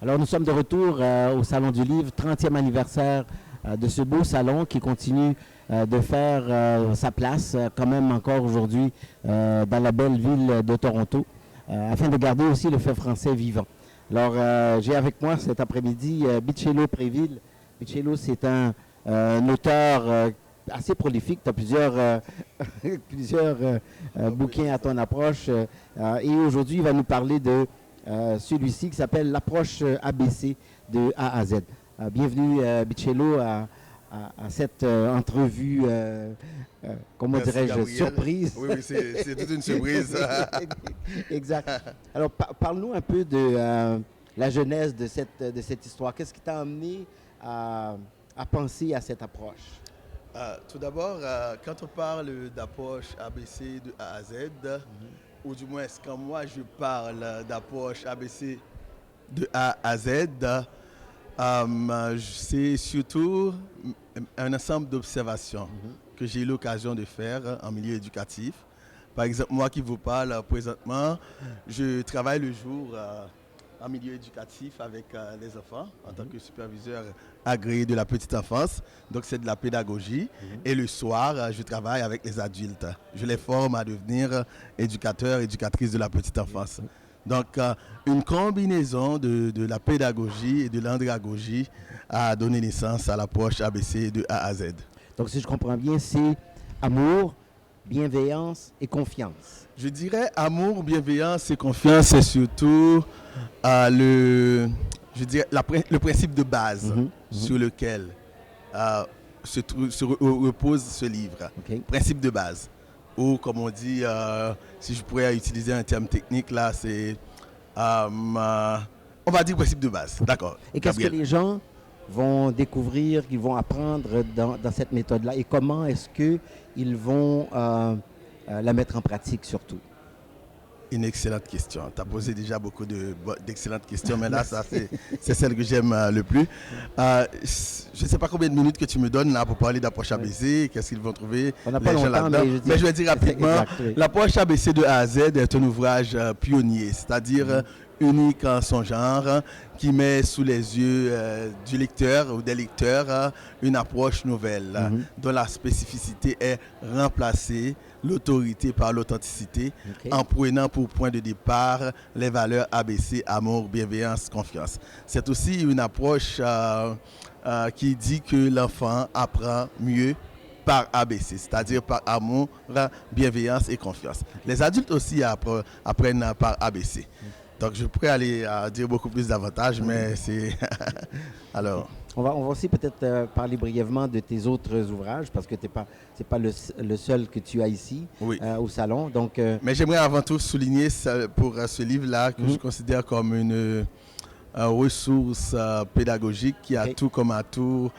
Alors nous sommes de retour au Salon du Livre, 30e anniversaire de ce beau salon qui continue de faire sa place quand même encore aujourd'hui dans la belle ville de Toronto, afin de garder aussi le fait français vivant. Alors j'ai avec moi cet après-midi Bichello Préville. Bichello, c'est un auteur assez prolifique, tu as plusieurs bouquins à ton approche et aujourd'hui il va nous parler de celui-ci qui s'appelle l'approche ABC de A à Z. Bienvenue Bichello à cette entrevue, comment dirais-je, surprise. Oui, c'est toute une surprise. Exact. Alors parle-nous un peu de la genèse de cette histoire. Qu'est-ce qui t'a amené à penser à cette approche? Tout d'abord, quand on parle d'approche ABC de A à Z, ou du moins quand moi je parle d'approche ABC de A à Z, c'est surtout un ensemble d'observations que j'ai eu l'occasion de faire en milieu éducatif. Par exemple, moi qui vous parle présentement, je travaille le jour en milieu éducatif avec les enfants en tant que superviseur agréé de la petite enfance. Donc c'est de la pédagogie. Et le soir, je travaille avec les adultes. Je les forme à devenir éducateurs, éducatrices de la petite enfance. Donc une combinaison de la pédagogie et de l'andragogie a donné naissance à l'approche ABC de A à Z. Donc si je comprends bien, c'est amour, bienveillance et confiance. Je dirais amour, bienveillance et confiance, c'est surtout le principe de base sur lequel se repose ce livre. Okay. Principe de base. Ou comme on dit, si je pourrais utiliser un terme technique là, c'est on va dire principe de base. D'accord. Et qu'est-ce que les gens vont découvrir, qu'ils vont apprendre dans cette méthode-là et comment est-ce qu'ils vont la mettre en pratique surtout? Une excellente question. Tu as posé déjà beaucoup d'excellentes questions, mais là, c'est celle que j'aime le plus. Je ne sais pas combien de minutes que tu me donnes là pour parler d'approche ABC, qu'est-ce qu'ils vont trouver. On n'a pas longtemps, mais je vais dire rapidement, oui. L'approche ABC de A à Z est un ouvrage pionnier, c'est-à-dire unique en son genre, qui met sous les yeux du lecteur ou des lecteurs une approche nouvelle, dont la spécificité est remplacer l'autorité par l'authenticité, en prenant pour point de départ les valeurs ABC, amour, bienveillance, confiance. C'est aussi une approche qui dit que l'enfant apprend mieux par ABC, c'est-à-dire par amour, bienveillance et confiance. Les adultes aussi apprennent par ABC. Donc je pourrais aller dire beaucoup plus d'avantages, mais c'est... Alors... On va aussi peut-être parler brièvement de tes autres ouvrages, parce que c'est pas le seul que tu as ici au salon. Donc, mais j'aimerais avant tout souligner pour ce livre-là que je considère comme une ressource pédagogique qui a tout comme atout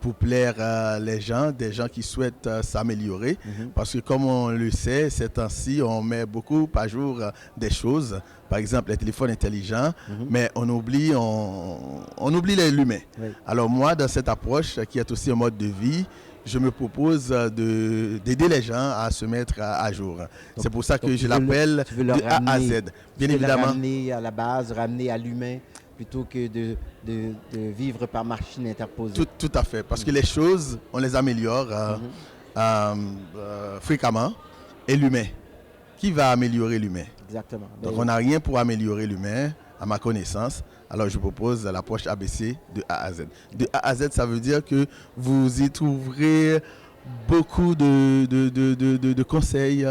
pour plaire les gens, des gens qui souhaitent s'améliorer. Parce que comme on le sait, ces temps-ci, on met beaucoup à jour des choses. Par exemple, les téléphones intelligents, mais on oublie l'humain. Oui. Alors moi, dans cette approche qui est aussi un mode de vie, je me propose d'aider les gens à se mettre à jour. C'est pour ça que je l'appelle de A à Z. Bien évidemment. Ramener à la base, ramener à l'humain, plutôt que de vivre par machine interposée. Tout à fait, parce que les choses, on les améliore fréquemment. Et l'humain, qui va améliorer l'humain? Exactement. Donc on n'a rien pour améliorer l'humain, à ma connaissance. Alors je propose l'approche ABC de A à Z. De A à Z, ça veut dire que vous y trouverez beaucoup de conseils,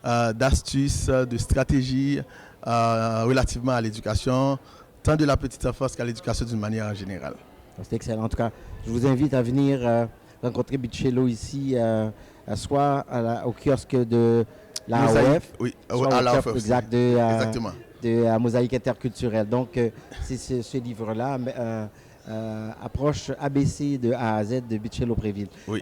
d'astuces, de stratégies relativement à l'éducation, tant de la petite enfance qu'à l'éducation d'une manière générale. C'est excellent. En tout cas, je vous invite à venir rencontrer Bichello ici, soit au kiosque de la AOF, à la AOF, exact, exactement. De Mosaïque interculturelle. Donc, c'est ce livre-là, approche ABC de A à Z de Bichello Préville. Oui.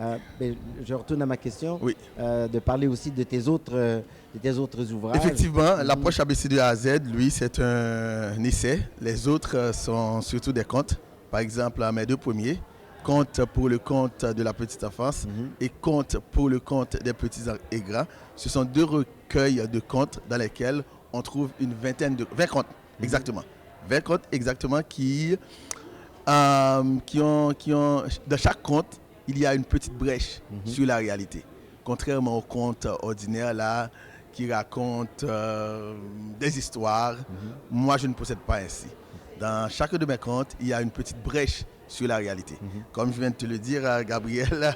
Je retourne à ma question, de parler aussi de tes autres ouvrages. Effectivement, l'approche ABC de A à Z, lui, c'est un essai. Les autres sont surtout des contes. Par exemple, mes deux premiers, Contes pour le conte de la petite enfance et Contes pour le conte des petits et grands. Ce sont 2 recueils de contes dans lesquels on trouve une vingtaine de 20 contes exactement. 20 contes exactement qui ont dans chaque conte, il y a une petite brèche sur la réalité. Contrairement aux contes ordinaires là qui racontent des histoires, moi je ne procède pas ainsi. Dans chaque de mes contes, il y a une petite brèche sur la réalité. Comme je viens de te le dire, Gabriel,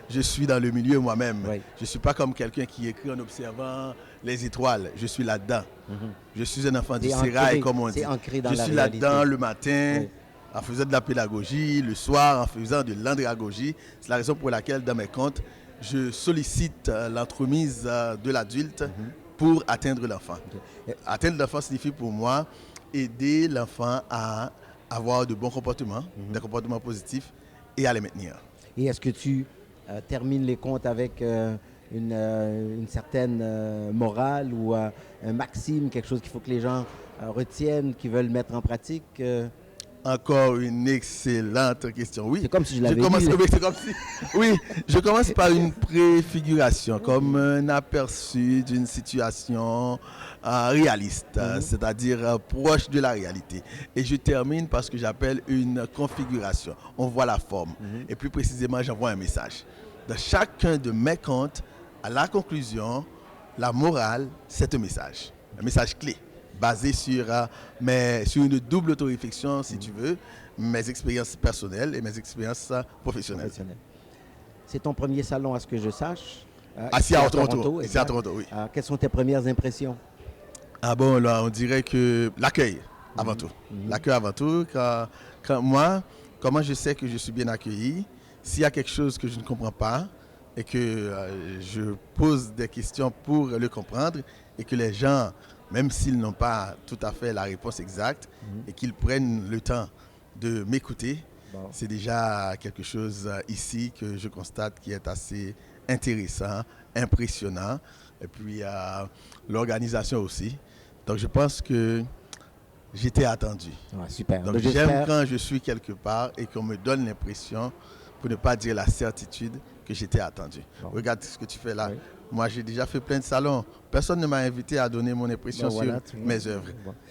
je suis dans le milieu moi-même. Oui. Je ne suis pas comme quelqu'un qui écrit en observant les étoiles. Je suis là-dedans. Je suis un enfant du sérail, comme on dit. Je suis là-dedans le matin, en faisant de la pédagogie, le soir, en faisant de l'andragogie. C'est la raison pour laquelle, dans mes contes, je sollicite l'entremise de l'adulte pour atteindre l'enfant. Atteindre l'enfant signifie pour moi aider l'enfant à avoir de bons comportements, des comportements positifs et à les maintenir. Et est-ce que tu termines les contes avec une certaine morale ou un maxime, quelque chose qu'il faut que les gens retiennent, qu'ils veulent mettre en pratique Encore une excellente question. Oui. C'est comme si je l'avais dit. Oui, je commence par une préfiguration, comme un aperçu d'une situation réaliste, c'est-à-dire proche de la réalité. Et je termine par ce que j'appelle une configuration. On voit la forme. Et plus précisément, j'envoie un message. Dans chacun de mes contes, à la conclusion, la morale, c'est un message clé, basé sur une double autoréflexion, si tu veux, mes expériences personnelles et mes expériences professionnelles. C'est ton premier salon, à ce que je sache. Ici à Toronto. Ici à Toronto, oui. Quelles sont tes premières impressions? Ah bon, là, on dirait que l'accueil, avant tout. L'accueil avant tout. Quand moi, comment je sais que je suis bien accueilli? S'il y a quelque chose que je ne comprends pas et que je pose des questions pour le comprendre et que les gens, même s'ils n'ont pas tout à fait la réponse exacte et qu'ils prennent le temps de m'écouter, c'est déjà quelque chose ici que je constate qui est assez intéressant, impressionnant. Et puis l'organisation aussi. Donc je pense que j'étais attendu. Super. Donc j'aime quand je suis quelque part et qu'on me donne l'impression, pour ne pas dire la certitude, que j'étais attendu. Regarde ce que tu fais là. Oui. Moi, j'ai déjà fait plein de salons. Personne ne m'a invité à donner mon impression sur mes œuvres.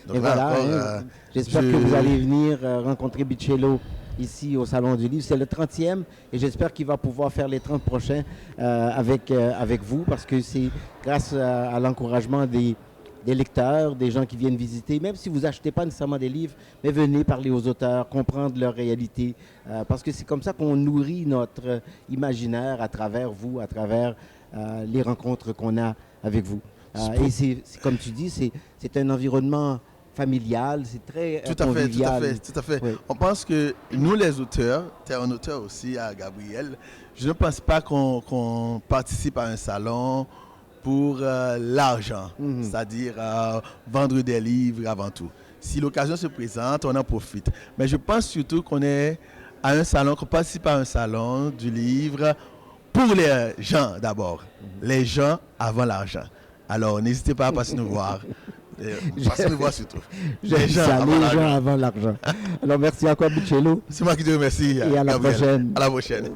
Donc, et voilà, j'espère que vous allez venir rencontrer Bichello ici au Salon du Livre. C'est le 30e et j'espère qu'il va pouvoir faire les 30 prochains avec vous parce que c'est grâce à l'encouragement des lecteurs, des gens qui viennent visiter, même si vous n'achetez pas nécessairement des livres, mais venez parler aux auteurs, comprendre leur réalité, parce que c'est comme ça qu'on nourrit notre imaginaire à travers vous, à travers les rencontres qu'on a avec vous. Et c'est comme tu dis, c'est un environnement familial, c'est très convivial. Tout à fait. Oui. On pense que nous, les auteurs, tu es un auteur aussi, à Gabriel, je ne pense pas qu'on participe à un salon pour l'argent, c'est-à-dire vendre des livres avant tout. Si l'occasion se présente, on en profite. Mais je pense surtout qu'on est à un salon, qu'on participe à un salon du livre pour les gens d'abord. Les gens avant l'argent. Alors, n'hésitez pas à passer nous voir. Passer nous voir surtout. Les gens avant l'argent. Alors, merci encore, Bichello. C'est moi qui te remercie. Et à la prochaine. À la prochaine.